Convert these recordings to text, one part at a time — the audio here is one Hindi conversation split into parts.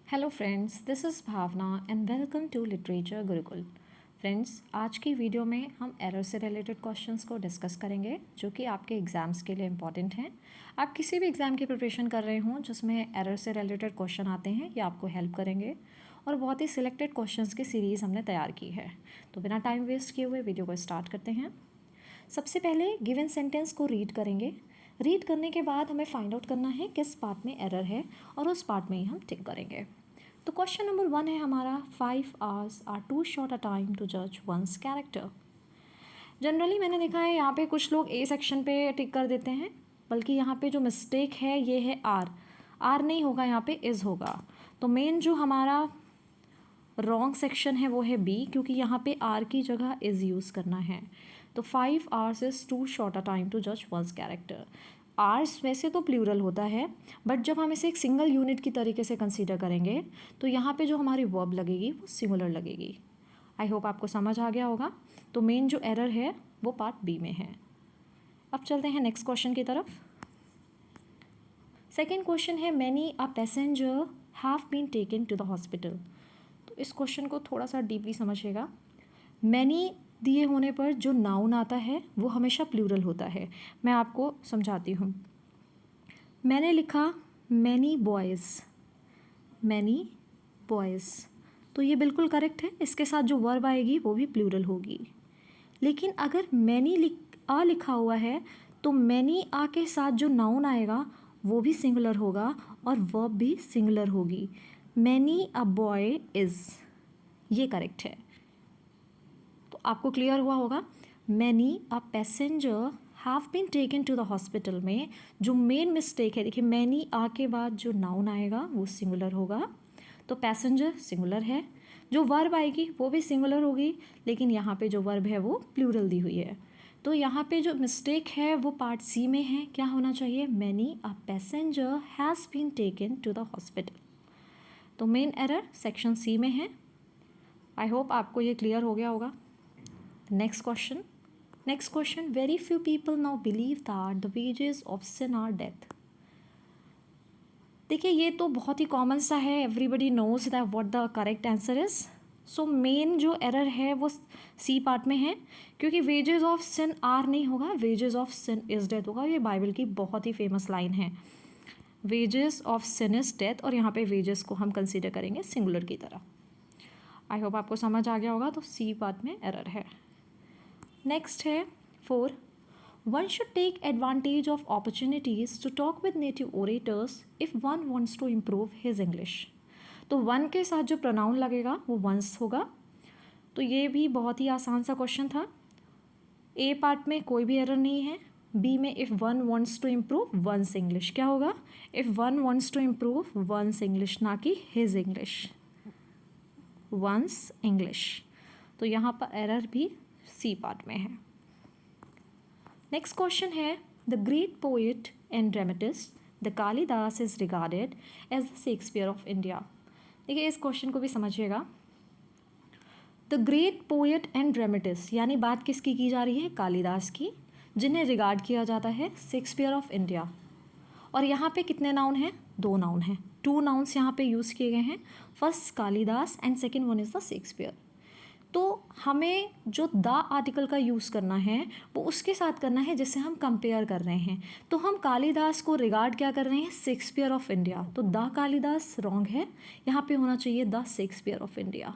Hello friends, this is Bhavna and welcome to literature Gurukul. Friends, आज की वीडियो में हम एरर से रिलेटेड क्वेश्चंस को डिस्कस करेंगे जो कि आपके एग्ज़ाम्स के लिए इम्पॉर्टेंट हैं। आप किसी भी एग्ज़ाम की प्रिपरेशन कर रहे हों जिसमें एरर से रिलेटेड क्वेश्चन आते हैं, ये आपको हेल्प करेंगे और बहुत ही सिलेक्टेड क्वेश्चंस की सीरीज़ हमने तैयार की है। तो बिना टाइम वेस्ट किए हुए वीडियो को स्टार्ट करते हैं। सबसे पहले गिवन सेंटेंस को रीड करेंगे। रीड करने के बाद हमें फाइंड आउट करना है किस पार्ट में एरर है और उस पार्ट में ही हम टिक करेंगे। तो क्वेश्चन नंबर 1 है हमारा 5 hours are too short a time to जज वंस कैरेक्टर। जनरली मैंने देखा है यहाँ पे कुछ लोग ए सेक्शन पे टिक कर देते हैं, बल्कि यहाँ पे जो मिस्टेक है ये है आर नहीं होगा, यहाँ पे इज़ होगा। तो मेन जो हमारा रॉन्ग सेक्शन है वो है बी, क्योंकि यहाँ पे आर की जगह इज़ यूज़ करना है। तो 5 hours is too short a time to जज वंस कैरेक्टर। आर्स वैसे तो प्लूरल होता है, बट जब हम इसे एक सिंगल यूनिट की तरीके से कंसीडर करेंगे तो यहाँ पे जो हमारी वर्ब लगेगी वो सिंगुलर लगेगी। आई होप आपको समझ आ गया होगा। तो मेन जो एरर है वो पार्ट बी में है। अब चलते हैं नेक्स्ट क्वेश्चन की तरफ। सेकेंड क्वेश्चन है many a passenger have been taken to the hospital. तो इस क्वेश्चन को थोड़ा सा डीपली समझिएगा। मैनी दिए होने पर जो नाउन आता है वो हमेशा प्लूरल होता है। मैं आपको समझाती हूँ। मैंने लिखा मैनी बॉयज़, तो ये बिल्कुल करेक्ट है। इसके साथ जो वर्ब आएगी वो भी प्लूरल होगी। लेकिन अगर मैनी लिखा हुआ है तो मैनी आ के साथ जो नाउन आएगा वो भी सिंगुलर होगा और वर्ब भी सिंगुलर होगी। मैनी अ बॉय इज़, ये करेक्ट है। तो आपको क्लियर हुआ होगा। Many a passenger have been taken to the hospital में जो मेन मिस्टेक है, देखिए मैनी आ के बाद जो नाउन आएगा वो सिंगुलर होगा, तो पैसेंजर सिंगुलर है। जो वर्ब आएगी वो भी सिंगुलर होगी, लेकिन यहाँ पे जो वर्ब है वो प्लूरल दी हुई है। तो यहाँ पे जो मिस्टेक है वो पार्ट सी में है। क्या होना चाहिए? Many a passenger has been taken to the hospital. तो मेन एरर सेक्शन सी में है। आई होप आपको ये क्लियर हो गया होगा। Next question, very few people now believe that the wages of sin are death. देखिए ये तो बहुत ही कॉमन सा है, everybody knows that what the correct answer is. So main जो एरर है वो सी पार्ट में है, क्योंकि वेजेस ऑफ सिन आर नहीं होगा, wages of sin is death होगा। ये बाइबल की बहुत ही फेमस लाइन है, wages of sin is death, और यहाँ पे वेजेस को हम कंसिडर करेंगे सिंगुलर की तरह। आई होप आपको समझ आ गया होगा। तो सी पार्ट में एरर है। नेक्स्ट है 4, one should take advantage of opportunities to talk with native orators if one wants to improve his English. तो वन के साथ जो प्रोनाउन लगेगा वो वंस होगा। तो ये भी बहुत ही आसान सा क्वेश्चन था। ए पार्ट में कोई भी एरर नहीं है। बी में if one wants to improve one's English, क्या होगा? If one wants to improve one's English, ना कि हिज इंग्लिश, वंस इंग्लिश। तो यहाँ पर एरर भी सी पार्ट में है। नेक्स्ट क्वेश्चन है the great poet and dramatist the Kalidas is regarded as the Shakespeare of India. देखिए इस क्वेश्चन को भी समझिएगा। The great poet and dramatist यानी बात किसकी की जा रही है? कालिदास की, जिन्हें रिगार्ड किया जाता है शेक्सपियर ऑफ इंडिया। और यहाँ पे कितने नाउन हैं? 2 नाउन हैं, 2 नाउन्स यहाँ पे यूज़ किए गए हैं। First Kalidas and second one is the Shakespeare. तो हमें जो द आर्टिकल का यूज़ करना है वो उसके साथ करना है जिससे हम कंपेयर कर रहे हैं। तो हम कालिदास को रिगार्ड क्या कर रहे हैं? Shakespeare of India. तो द कालिदास रॉन्ग है, यहाँ पे होना चाहिए द शेक्सपियर ऑफ इंडिया।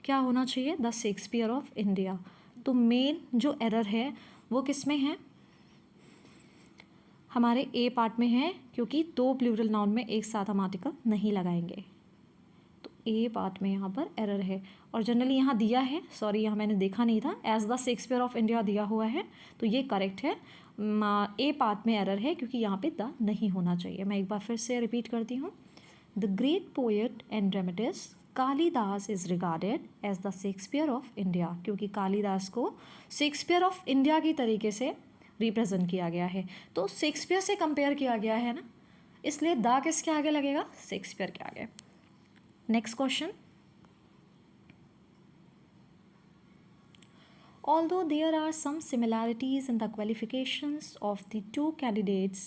क्या होना चाहिए? The Shakespeare of India. तो मेन जो एरर है वो किस में है? हमारे ए पार्ट में है, क्योंकि 2 प्लूरल नाउन में एक साथ हम आर्टिकल नहीं लगाएंगे। तो ए पार्ट में यहाँ पर एरर है। और जनरली यहाँ दिया है, सॉरी यहाँ मैंने देखा नहीं था, as the Shakespeare of India दिया हुआ है, तो ये करेक्ट है। ए पार्ट में एरर है क्योंकि यहाँ पे द नहीं होना चाहिए। मैं एक बार फिर से रिपीट करती हूँ। The great poet and dramatist Kalidas is regarded as the Shakespeare of India, क्योंकि कालिदास को शेक्सपियर ऑफ इंडिया की तरीके से रिप्रेजेंट किया गया है। तो शेक्सपियर से कंपेयर किया गया है ना, इसलिए द किसके आगे लगेगा? शेक्सपियर के आगे। Next question, although there are some similarities in the qualifications of the 2 candidates,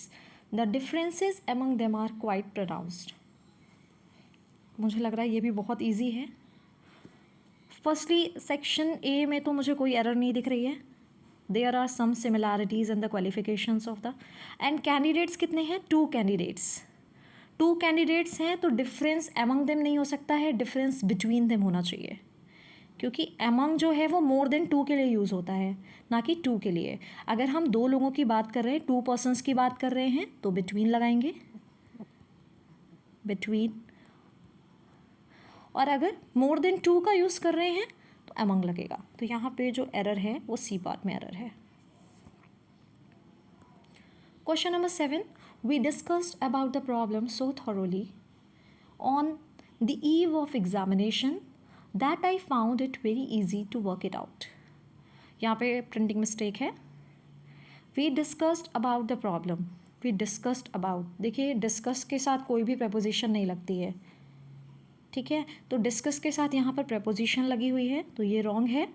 the differences among them are quite pronounced. मुझे लग रहा है ये भी बहुत ईजी है। फर्स्टली सेक्शन ए में तो मुझे कोई एरर नहीं दिख रही है। There are some similarities in the qualifications of the and candidates कितने हैं? 2 कैंडिडेट्स। 2 कैंडिडेट्स हैं तो डिफरेंस एमंग देम नहीं हो सकता है, डिफरेंस बिटवीन देम होना चाहिए, क्योंकि एमंग जो है वो मोर देन 2 के लिए यूज़ होता है, ना कि 2 के लिए। अगर हम 2 लोगों की बात कर रहे हैं, 2 पर्सन्स की बात कर रहे हैं, तो बिटवीन लगाएंगे, बिटवीन। और अगर मोर देन 2 का यूज़ कर रहे हैं तो एमंग लगेगा। तो यहाँ पे जो एरर है वो सी पार्ट में एरर है। Question number 7, we discussed about the problem so thoroughly on the eve of examination that I found it very easy to work it out. यहाँ पे प्रिंटिंग मिस्टेक है। We discussed about the problem, we discussed about, देखिए डिस्कस के साथ कोई भी प्रपोजिशन नहीं लगती है, ठीक है। तो डिस्कस के साथ यहाँ पर प्रपोजिशन लगी हुई है, तो ये रॉन्ग है।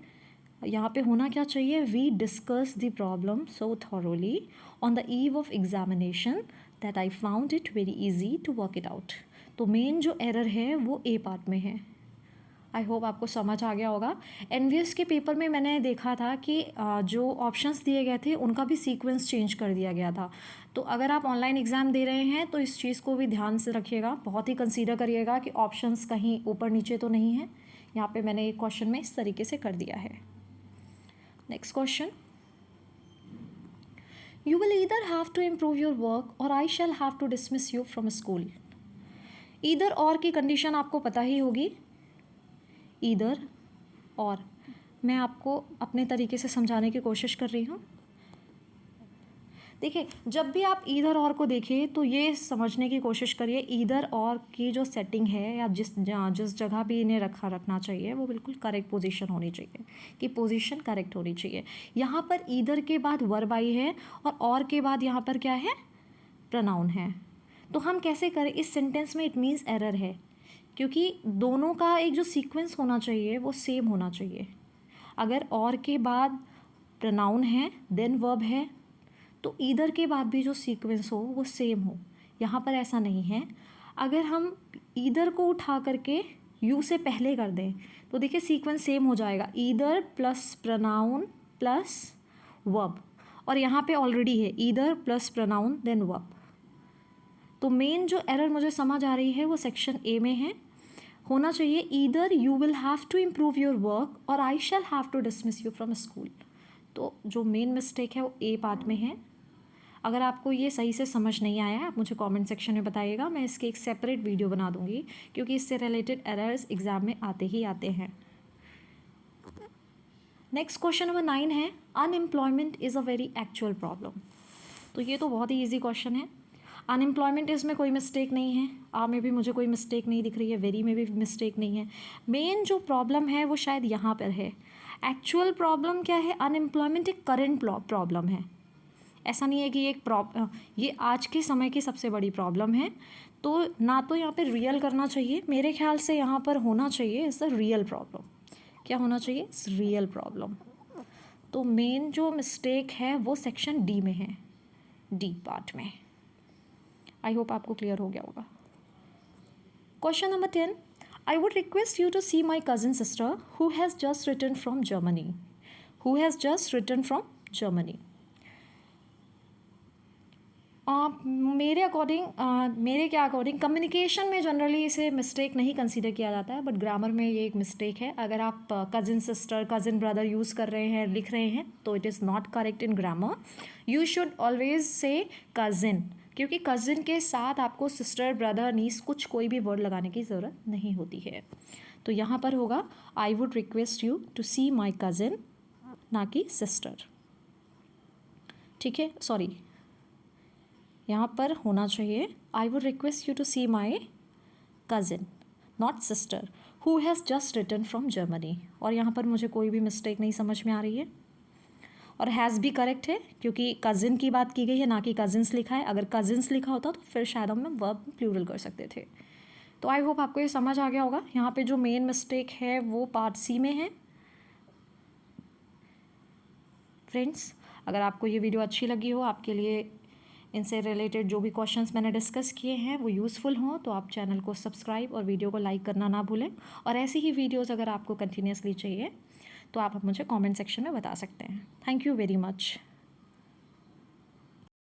यहाँ पे होना क्या चाहिए? We discuss the problem so thoroughly on the eve of examination that I found it very easy to work it out. तो मेन जो एरर है वो ए पार्ट में है। आई होप आपको समझ आ गया होगा। एनवीएस के पेपर में मैंने देखा था कि जो ऑप्शंस दिए गए थे उनका भी सीक्वेंस चेंज कर दिया गया था। तो अगर आप ऑनलाइन एग्ज़ाम दे रहे हैं तो इस चीज़ को भी ध्यान से रखिएगा, बहुत ही कंसीडर करिएगा कि ऑप्शंस कहीं ऊपर नीचे तो नहीं है। यहाँ पे मैंने एक क्वेश्चन में इस तरीके से कर दिया है। Next question, you will either have to improve your work और I shall have to dismiss you from school. Either और की कंडीशन आपको पता ही होगी, ईदर और। मैं आपको अपने तरीके से समझाने की कोशिश कर रही हूँ। देखिए, जब भी आप ईदर और को देखिए तो ये समझने की कोशिश करिए ईदर और की जो सेटिंग है या जिस जगह भी इन्हें रखना चाहिए वो बिल्कुल करेक्ट पोजीशन होनी चाहिए, कि पोजीशन करेक्ट होनी चाहिए। यहाँ पर ईदर के बाद वर्ब आई है और के बाद यहाँ पर क्या है? प्रोनाउन है। तो हम कैसे करें इस सेंटेंस में? इट मीन्स एरर है, क्योंकि दोनों का एक जो सीक्वेंस होना चाहिए वो सेम होना चाहिए। अगर और के बाद प्रोनाउन है देन वर्ब है तो ईदर के बाद भी जो सीक्वेंस हो वो सेम हो। यहाँ पर ऐसा नहीं है। अगर हम ईदर को उठा करके यू से पहले कर दें तो देखिए सीक्वेंस सेम हो जाएगा, either plus pronoun plus verb, और यहाँ पे ऑलरेडी है either plus pronoun then verb. तो मेन जो एरर मुझे समझ आ रही है वो सेक्शन ए में है। होना चाहिए either you will have to improve your work और I shall have to dismiss you from school. तो जो मेन मिस्टेक है वो ए पार्ट में है। अगर आपको ये सही से समझ नहीं आया आप मुझे कमेंट सेक्शन में बताइएगा, मैं इसकी एक सेपरेट वीडियो बना दूंगी, क्योंकि इससे रिलेटेड एरर्स एग्जाम में आते ही आते हैं। नेक्स्ट क्वेश्चन नंबर 9 है, unemployment is a very actual problem. तो ये तो बहुत ही ईजी क्वेश्चन है। अनएम्प्लॉयमेंट इसमें कोई मिस्टेक नहीं है, आ में भी मुझे कोई मिस्टेक नहीं दिख रही है, वेरी में भी मिस्टेक नहीं है। मेन जो प्रॉब्लम है वो शायद यहाँ पर है। एक्चुअल प्रॉब्लम क्या है? अनएम्प्लॉयमेंट एक करेंट प्रॉब्लम है, ऐसा नहीं है कि ये आज के समय की सबसे बड़ी प्रॉब्लम है। तो ना तो यहाँ पे रियल करना चाहिए, मेरे ख्याल से यहाँ पर होना चाहिए इज़ द रियल प्रॉब्लम। क्या होना चाहिए? Real problem. तो मेन जो मिस्टेक है वो सेक्शन डी में है, डी पार्ट में। आई होप आपको क्लियर हो गया होगा। Question number 10, I would request you to see my cousin sister who has just return from Germany, who has just return from Germany. मेरे अकॉर्डिंग कम्युनिकेशन में जनरली इसे मिस्टेक नहीं कंसीडर किया जाता है, बट ग्रामर में ये एक मिस्टेक है। अगर आप cousin sister, cousin brother use कर रहे हैं, लिख रहे हैं, तो it is not correct in grammar. You should always say cousin, क्योंकि कज़न के साथ आपको सिस्टर, ब्रदर, नीस कुछ कोई भी वर्ड लगाने की ज़रूरत नहीं होती है। तो यहाँ पर होगा I would request you to see my cousin, ना कि सिस्टर। ठीक है, सॉरी, यहाँ पर होना चाहिए I would request you to see my cousin, not sister, who has just return from Germany. और यहाँ पर मुझे कोई भी मिस्टेक नहीं समझ में आ रही है। और हैज़ भी करेक्ट है, क्योंकि कज़न की बात की गई है, ना कि कज़न्स लिखा है। अगर कज़न्स लिखा होता तो फिर शायद हम वर्ब प्लूरल कर सकते थे। तो आई होप आपको ये समझ आ गया होगा। यहाँ पे जो मेन मिस्टेक है वो पार्ट सी में है। फ्रेंड्स, अगर आपको ये वीडियो अच्छी लगी हो, आपके लिए इनसे रिलेटेड जो भी क्वेश्चंस मैंने डिस्कस किए हैं वो यूज़फुल हों तो आप चैनल को सब्सक्राइब और वीडियो को लाइक करना ना भूलें। और ऐसी ही वीडियोज़ अगर आपको कंटिन्यूसली चाहिए तो आप मुझे कमेंट सेक्शन में बता सकते हैं। Thank you very much.